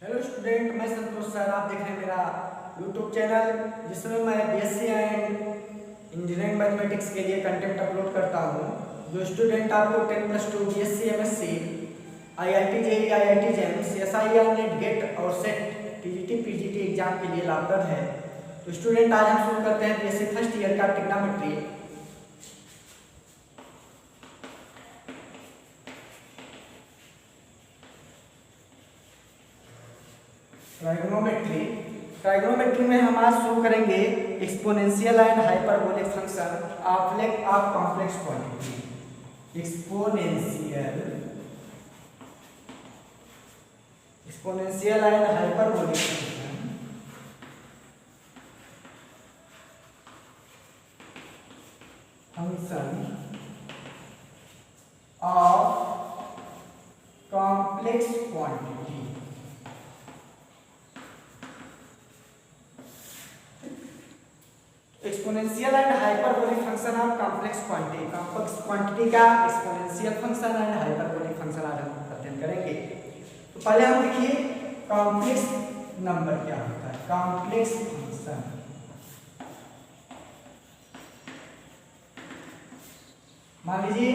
Hello student, मैं संतोष sir. आप देख रहे हैं मेरा यूट्यूब चैनल जिसमें मैं बीएससी एंड इंजीनियरिंग मैथमेटिक्स के लिए कंटेंट अपलोड करता हूं। जो स्टूडेंट आपको 10+2 BSc MSc IIT JEE IIT JAM CSIR NET GATE और सेट टीजीटी पीजीटी एग्जाम के लिए लाभप्रद है। तो स्टूडेंट, आज हम शुरू करते हैं बीएससी फर्स्ट ईयर का ट्रिग्नोमेट्री। ट्राइगोनोमेट्री में हम आज शुरू करेंगे exponential and hyperbolic function of complex quantity. Exponential and hyperbolic function of complex quantity. Exponential and hyperbolic function of complex quantity का exponential function and hyperbolic function आज हम अध्ययन करेंगे। तो पहले हम देखिए कॉम्प्लेक्स नंबर क्या होता है। कॉम्प्लेक्स फंक्शन मान लीजिए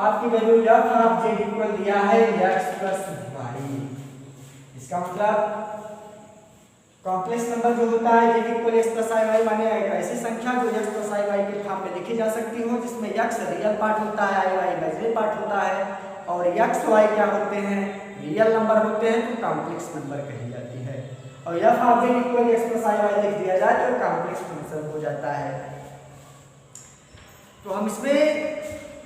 आपकी value f of z equal दिया है x प्लस y। इसका मतलब कॉम्प्लेक्स नंबर जो होता है z equal x plus i y माने एक ऐसी संख्या जो x प्लस i y के फॉर्म में लिखी जा सकती हो, जिसमें x रियल पार्ट होता है, i y इमेजिनरी पार्ट होता है, और x y क्या होते हैं, रियल नंबर होते हैं, तो कॉम्प्लेक्स नंबर कही जाती है। और f of z equal x plus i y लिख दिया जाए तो कॉम्प्लेक्स फंक्शन हो जाता है। तो हम इसमें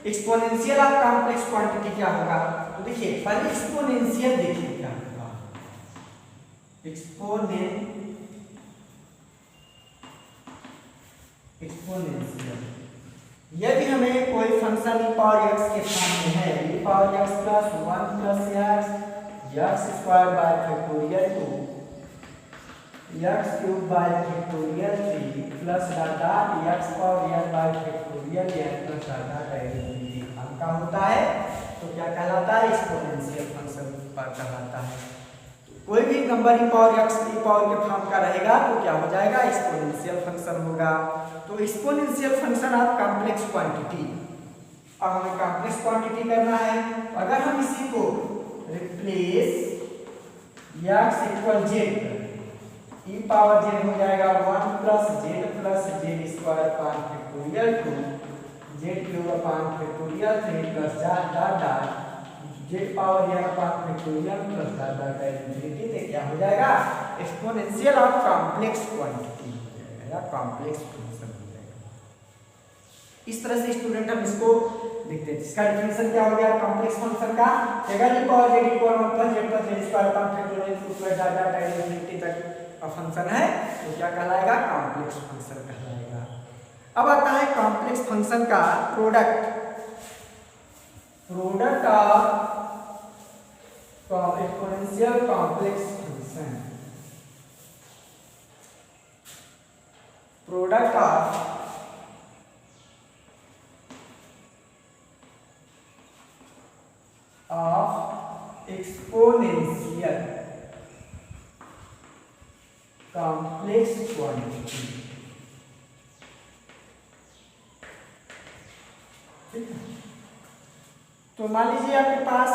एक्सपोनेंशियल ऑफ कॉम्प्लेक्स क्वांटिटी क्या होगा, तो देखिए पहले एक्सपोनेंशियल देखिए क्या होगा। एक्सपोनेंशियल यदि हमें कोई फंक्शन e पावर x के फॉर्म में है, e power x plus 1 plus x square by factorial 2 x cube by factorial 3 plus dot x power n bye factorial n plus dot additive हम का होता है, तो क्या कहलाता है, एक्सपोनेंशियल फंक्शन पर कहलाता है। कोई भी number e power x e power के फॉर्म का रहेगा तो क्या हो जाएगा, एक्सपोनेंशियल फंक्शन होगा। तो exponential function of complex quantity. अब हमें कॉम्प्लेक्स क्वांटिटी करना है, अगर हम इसी को replace x equal z e power z हो जाएगा 1 plus z square upon factorial 2 z cube upon factorial 3 plus dot z power n अपान फैक्टोरियल प्लस डॉट इनफिनिटी से क्या हो जाएगा, एक्सपोनेंशियल ऑफ कॉम्प्लेक्स क्वांटिटी हो जाएगा या कॉम्प्लेक्स फंक्शन हो जाएगा। इस तरह से स्टूडेंट हम इसको लिखते हैं। इसका डेफिनेशन क्या हो गया कॉम्प्लेक्स फंक्शन का, अगर e power z equal 1 plus z square upon factorial 2 plus dot infinity तक का फंक्शन है तो क्या कहलाएगा, कॉम्प्लेक्स फंक्शन कहलाएगा। अब आता है कॉम्प्लेक्स फंक्शन का product of exponential complex function. Product of exponential complex quantity. तो मान लीजिए आपके पास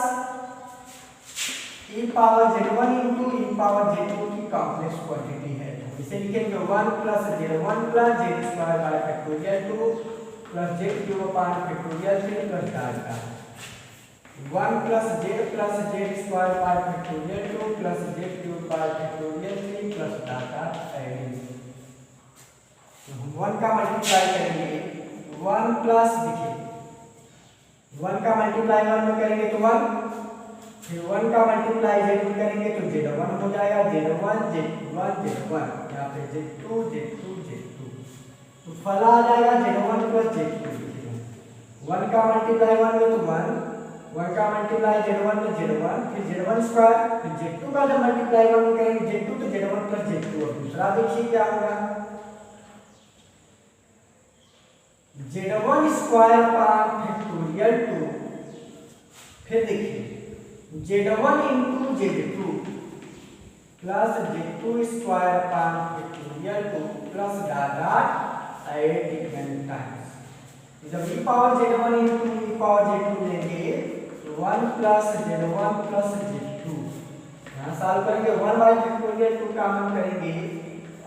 e power z1 into e power z2 की कॉम्प्लेक्स क्वांटिटी है, तो इसे लिखेंगे 1 plus z1 plus z square by factorial 2 plus z cube upon factorial 3 plus dot 1 plus z square by factorial 2 plus z cube by factorial 3 plus dot additive. तो हम 1 का multiply करेंगे, 1 plus देखिए 1 का मल्टीप्लाई 1 में करेंगे तो 1, फिर 1 का मल्टीप्लाई z में करेंगे तो z1 हो जाएगा, z1 यहाँ पे z2 तो फल आ जाएगा z1 प्लस z2। 1 का मल्टीप्लाई 1 में तो 1 का मल्टीप्लाई z1 में z1, फिर z1 स्क्वायर, फिर z2 का जब मल्टीप्लाई 1 में करेंगे z2 तो z1 प्लस z2। और दूसरा देखिए क्या होगा, z1 स्क्वायर अपान फैक्टोरियल 2, फिर देखिए z1 into z2 plus z2 square upon factorial 2 plus dot 8 n times. जब e power z1 into e power z2 लेंगे तो 1 प्लस z1 प्लस z2, यहाँ सॉल्व करेंगे 1 बाई फैक्टोरियल 2 का हम करेंगे,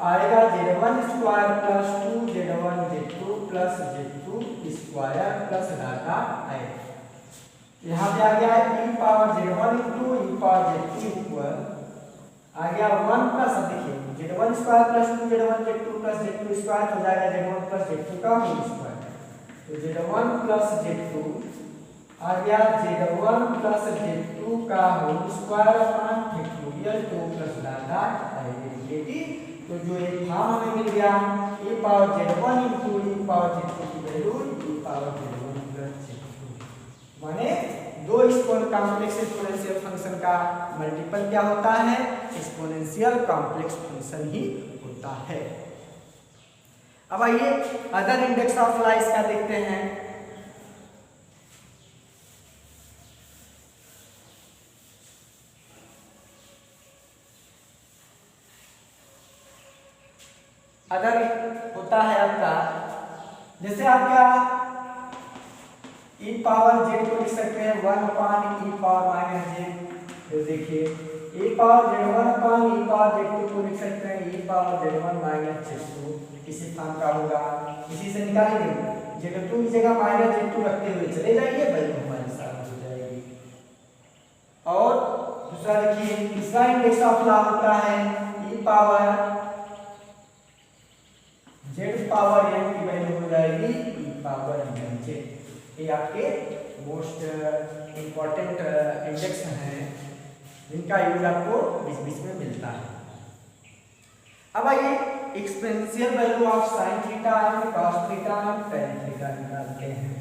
आएगा z1 square plus 2 z1 z2 plus z2 square plus dot 8। यहाँ पे आ गया है e power z1 into e power z2 equal आ गया 1 प्लस, अब देखिए z1 square plus 2 z1 z2 plus z2 square हो जाएगा z1 प्लस z2 का होल स्क्वायर, तो z1 प्लस z2 आ गया z1 प्लस z2 का whole square upon factorial 2 plus dot 8। तो जो एक फॉर्म हमें मिल गया e power z1 into e power z2 की value e power z1 plus z2, माने दो कॉम्प्लेक्स एक्सपोनेंशियल फंक्शन का मल्टीपल क्या होता है, एक्सपोनेंशियल कॉम्प्लेक्स फंक्शन ही होता है। अब आइए अदर इंडेक्स ऑफ लाइस का देखते हैं। अदर होता है आपका, जैसे आपका e पावर z को लिख सकते हैं 1 अपान e पावर माइनस z, फिर देखिए e पावर z1 अपान e पावर z2 को लिख सकते हैं e power z1 minus z2, इसी फॉर्म का होगा, इसी से निकालेंगे z2 की जगह माइनस z2 रखते हुए चले जाइए, वैल्यू हमारे साथ हो जाएगी। और दूसरा देखिए तीसरा इंडेक्स ऑफ लॉ होता है e power z power n की वैल्यू हो जाएगी e पावर n। ये आपके मोस्ट इंपॉर्टेंट इंडेक्स हैं जिनका यूज आपको बीच बीच में मिलता है। अब आइए exponential value of sine theta and cos theta and tan theta निकालते हैं।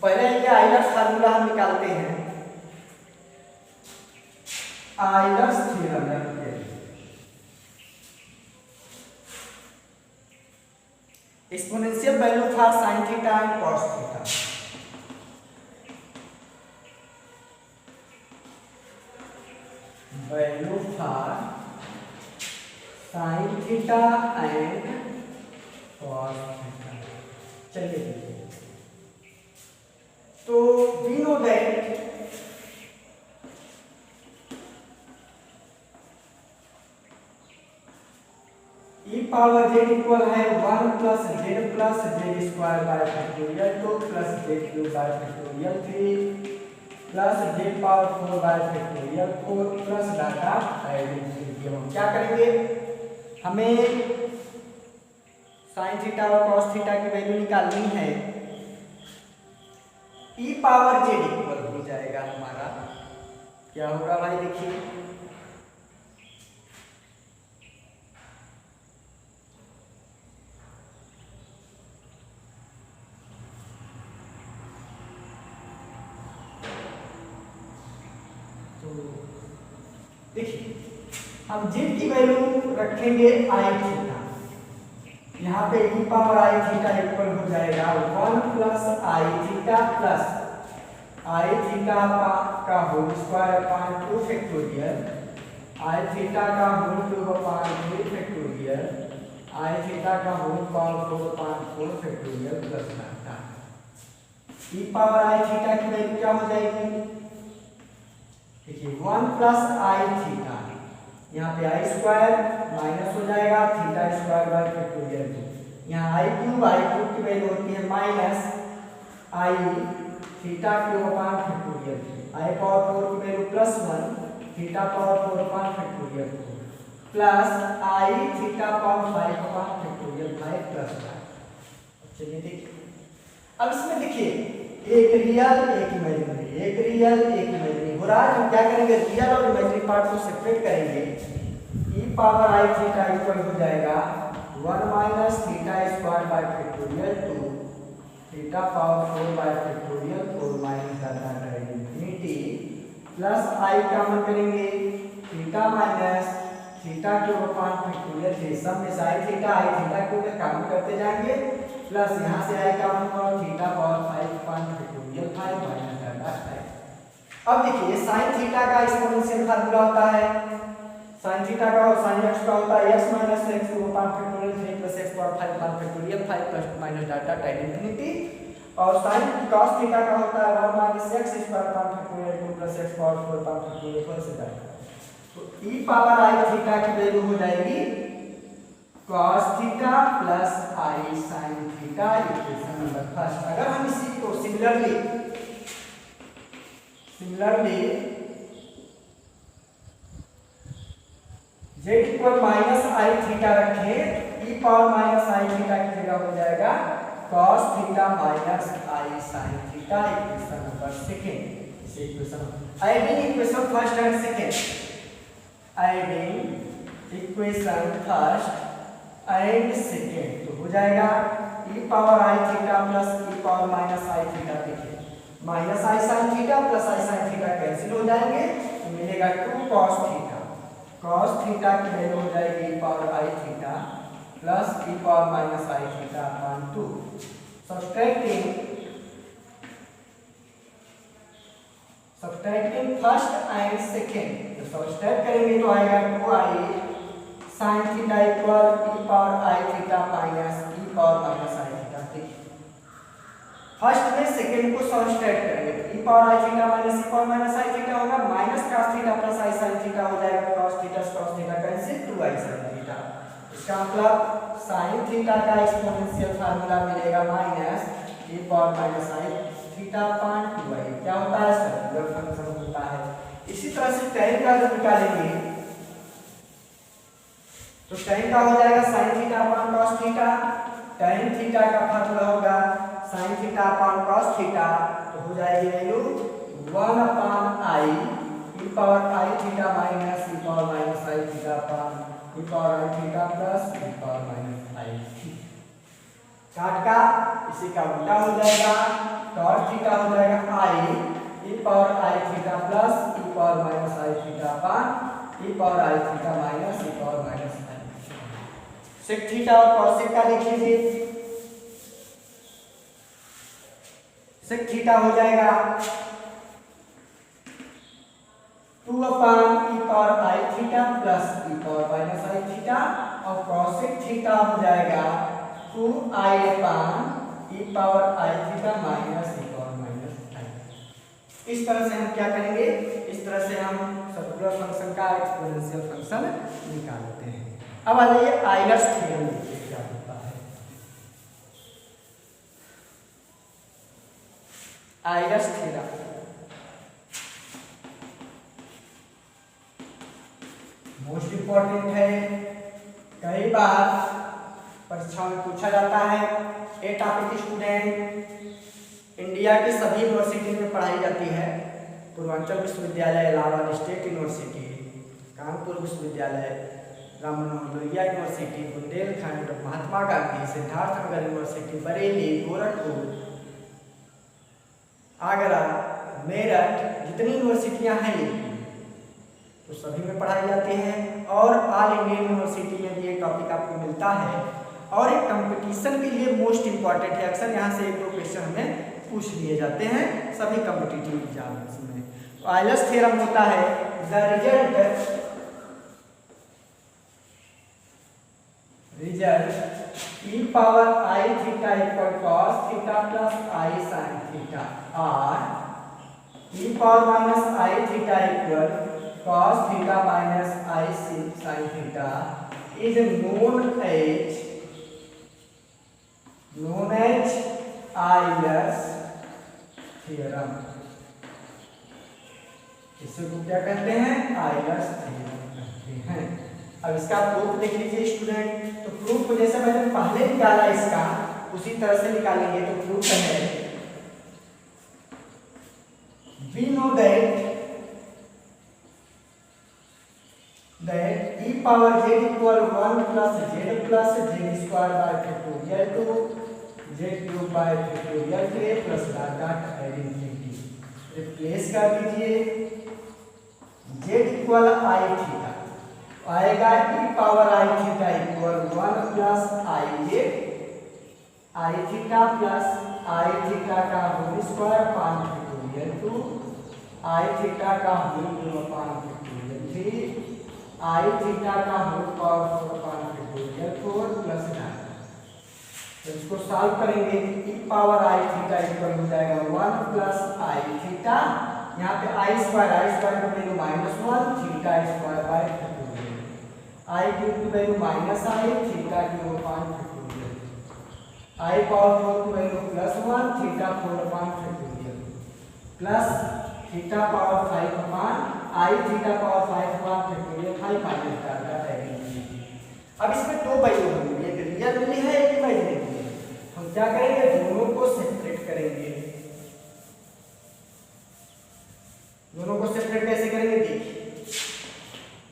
पहले ये आइलर्स फार्मूला हम निकालते हैं, Euler's theorem. Exponential value for sine theta and cos theta, value for sine theta and cos theta. चलिए देखिए, तो we know that e power z equal है 1 plus z plus z square by factorial 2 plus z cube by factorial 3 plus z power 4 by factorial 4 plus data addition. हम क्या करेंगे, हमें sine theta और cos theta की value निकालनी है। e power z equal हो जाएगा हमारा, क्या होगा भाई देखिए, देखिए हम z की वैल्यू रखेंगे आई थीटा, यहाँ पे e पावर आई थीटा इक्वल हो जाएगा 1 plus I theta plus I theta का whole square upon 2 factorial, I theta का whole cube upon 3 factorial, I theta का whole power 4 upon 4 factorial plus data. e power आई theta की value क्या हो जाएगी, देखिए 1 प्लस आई थीटा, यहाँ पे आई स्क्वायर माइनस हो जाएगा थीटा स्क्वायर बाय फैक्टोरियल 2, यहाँ आई क्यूब की वैल्यू होती है minus i theta cube upon factorial 3, I power 4 की value plus 1 theta power 4 upon factorial 4 plus I theta power 5 upon factorial 5 plus 5। चलिए देखिए, अब इसमें देखिए एक रियल एक इमेजिनरी, एक रियल एक इमेजिनरी हो रहा है। हम क्या करेंगे, रियल और इमेजिनरी पार्ट को सेपरेट करेंगे। e पावर आई थीटा इक्वल हो जाएगा 1 minus theta square by factorial 2 theta power 4 by factorial 4 minus data infinity plus I common करेंगे theta minus theta cube upon factorial 3, सब में sine theta I theta cube common करते जाएंगे plus यहाँ से I common और theta power 5 upon factorial 5 minus data 5। अब देखिए साइन थीटा का एक्सपोनेंशियल फार्मूला होता है, साइन थीटा का और साइन एक्स का होता है x minus x power factorial 3 plus x power 5 power factorial 5 plus minus data time infinity, और साइन cos थीटा का होता है 1 minus x square power factorial 2 plus x power 4 power factorial 4 से डाटा। तो e power i theta की value हो जाएगी cos theta plus i sin theta, equation number first. अगर हम इसी को similarly z equal minus i theta रखें, e power minus i theta की जगह हो जाएगा cos theta minus i sin theta, equation number second. इसे equation adding equation first and second, adding equation first and second, तो हो जाएगा e power I theta plus e power minus i theta. देखिए minus i sin theta plus i sin theta cancel हो जाएंगे, तो मिलेगा 2 cos theta. cos theta की value हो जाएगी e power I theta plus e power minus i theta upon 2। Subtracting first and second, तो subtract करेंगे तो आएगा 2i sin theta equal e power I theta minus e power minus i theta. देखिए first में second को subtract करेंगे तो e power I theta minus e power minus i theta होगा, minus cos theta plus i sin theta हो जाएगा cos theta cancel 2i sin theta. इसका मतलब sin थीटा का एक्सपोनेंशियल फार्मूला मिलेगा minus e power minus i theta upon 2i। क्या होता है सर्कुलर फंक्शन होता है। इसी तरह से tan का जब निकालेंगे तो tan का हो जाएगा sin theta upon cos theta, tan theta का फार्मूला होगा sin theta upon cos theta, तो हो जाएगी value 1 upon i e power I theta minus e power minus i theta upon e power I theta plus e power minus i theta. काट का इसी का उल्टा हो जाएगा, cos थीटा हो जाएगा i e power I theta plus e power minus i theta upon e power I theta minus e power minus i theta. Sec theta और cos का लिख लीजिए, सेक थीटा हो जाएगा 2 upon e power I theta plus e power minus i theta, और cosec theta हो जाएगा 2i upon e power I theta minus e power minus i. इस तरह से हम क्या करेंगे, इस तरह से हम सर्कुलर फंक्शन का एक्सपोनेंशियल फंक्शन निकालते हैं। अब आ जाइए आइलर्स थ्योरम देखिए क्या होता है। आइलर्स थ्योरम मोस्ट इंपॉर्टेंट है, कई बार परीक्षा में पूछा जाता है। ए टॉपिक स्टूडेंट इंडिया के सभी यूनिवर्सिटी में पढ़ाई जाती है, पूर्वांचल विश्वविद्यालय, इलाहाबाद स्टेट यूनिवर्सिटी, कानपुर विश्वविद्यालय, राम मनोहर लोहिया यूनिवर्सिटी, बुंदेलखंड, महात्मा गांधी, सिद्धार्थनगर यूनिवर्सिटी, बरेली, गोरखपुर, आगरा, मेरठ, जितनी यूनिवर्सिटियां हैं तो सभी में पढ़ाई जाती है। और ऑल इंडियन यूनिवर्सिटी में भी ये टॉपिक आपको मिलता है, और एक कंपटीशन के लिए मोस्ट इंपॉर्टेंट है। अक्सर यहाँ से 1-2 क्वेश्चन हमें पूछ लिए जाते हैं सभी कॉम्पिटिटिव एग्जाम्स में। तो आइलर्स थ्योरम होता है the result e power I theta equal cos theta plus i sin theta, और e power minus i theta equal cos theta minus i sin theta is known as Euler's theorem. इसे को क्या कहते हैं, Euler's theorem कहते हैं। अब इसका प्रूफ देख लीजिए स्टूडेंट। तो प्रूफ को जैसे मैंने पहले निकाला इसका उसी तरह से निकालेंगे। तो प्रूफ है we know that e power z equal 1 plus z square by factorial 2 z cube by factorial 3 plus dot add infinity। Replace कर दीजिए z इक्वल i थीटा, आएगा e power I theta equal 1 plus I theta plus I theta का whole square पान factorial 2 आई theta का whole upon factorial 3 आई theta का whole power 4 upon factorial 4 plus 9। तो इसको solve करेंगे तो e पावर आई theta equal हो जाएगा 1 प्लस आई थीटा, यहाँ पे आई स्क्वायर की value -1 theta square by factorial, i cube की value -i theta cube upon factorial, i power 4 की value +1 theta 4 upon factorial plus theta power 5 upon i theta power 5 upon factorial 5 minus डालता है। अब इसमें दो वैल्यू होंगी, एक रियल वाली है एक इमेजिनरी है। हम क्या करेंगे, दोनों को सेपरेट करेंगे। दोनों को सेपरेट कैसे करेंगे, देखिए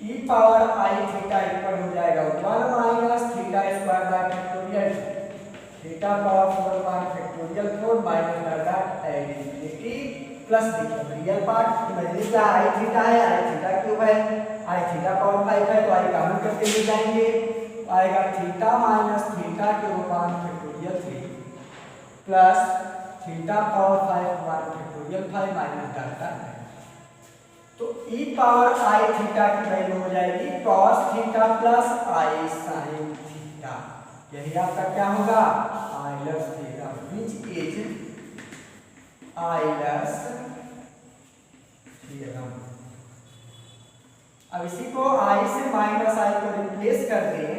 e पावर आई थीटा इक्वल हो जाएगा 1 minus theta square by factorial theta power 4 by factorial 4 minus data additivity plus देखिए रियल पार्ट इमेजिनरी क्या आई थीटा है, आई थीटा क्यूब है, आई थीटा पावर 5 है तो आई कॉमन करके ले जाएंगे, आएगा theta minus theta cube upon factorial 3 plus theta power 5 upon factorial 5 minus data है। तो e पावर आई थीटा की वैल्यू हो जाएगी cos theta plus i sin theta, यही आपका क्या होगा Euler's theorem, which is Euler's theorem. अब इसी को i से -i को रिप्लेस कर दें,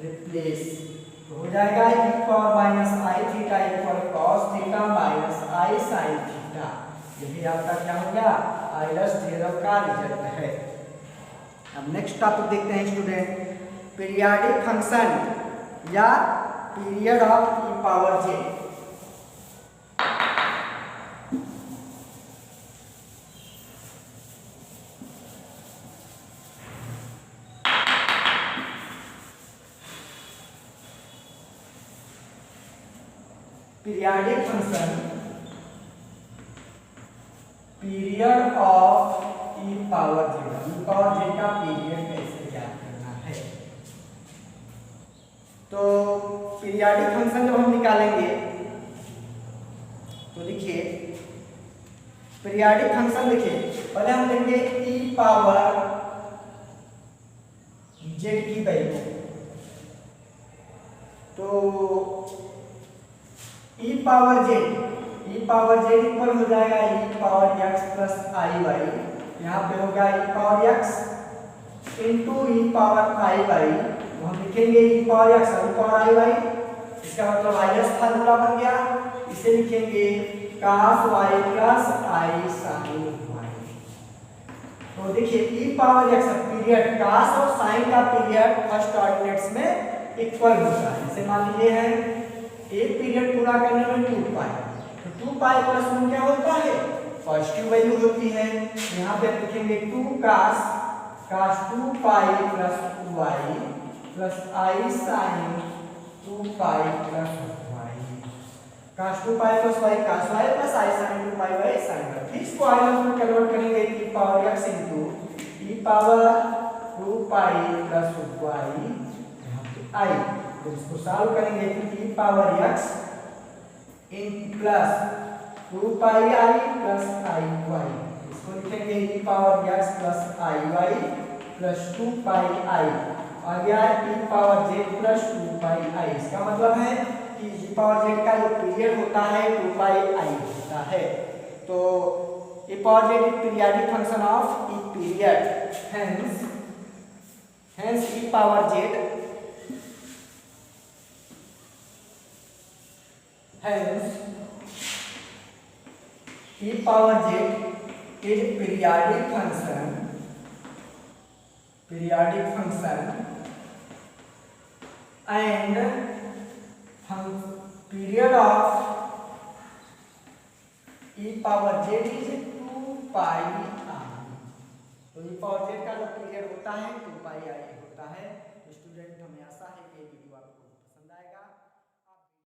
रिप्लेस तो हो जाएगा e power -i theta equal cos theta minus i sin theta, यही आपका क्या हो गया आइलर्स थ्योरम का रिजल्ट है। अब नेक्स्ट टॉपिक देखते हैं स्टूडेंट, पीरियोडिक फंक्शन या period of e power j। Periodic function period of e power j का पीरियड कैसे ज्ञात करना है। तो पीरियोडिक फंक्शन जब हम निकालेंगे तो देखिए पीरियोडिक फंक्शन देखिए पहले हम लेंगे e पावर z की वैल्यू, तो e पावर z इक्वल हो जाएगा e power x plus i y, यहाँ पे होगा e power x into e power i y, तो हम लिखेंगे e पावर x और e पावर आई वाई, इसका मतलब आइलर्स फार्मूला बन गया, इसे लिखेंगे cos y plus i sin y। तो देखिए e power x period cos और sin का पीरियड फर्स्ट ऑर्डिनेट्स में इक्वल होता है, जैसे मान लीजिए है एक पीरियड पूरा करने में 2 पाई, तो 2 पाई प्लस 1 क्या होता है पॉजिटिव वैल्यू होती है, यहाँ पे लिखेंगे 2 cos 2 pi plus 2y plus i sin 2 pi plus y, cos 2 pi plus y cos y plus i sin 2 pi y sin y। फिर इसको आइलर्स में कन्वर्ट करेंगे e power x into e power 2 pi plus y यहाँ पे आई, तो इसको solve करेंगे तो e power x in plus 2 pi I plus i Y, इसको लिखेंगे e power x plus i Y plus 2 पाई आई, आ गया e पावर z प्लस 2 पाई आई। इसका मतलब है कि e पावर z का जो पीरियड होता है 2 पाई आई होता है। तो e power z is periodic function of e period, hence e power z hence e power z is periodic function and period of e power z is 2 pi i। तो e power z का जो period होता है 2 पाई i होता है। Student हमें आशा है कि ये वीडियो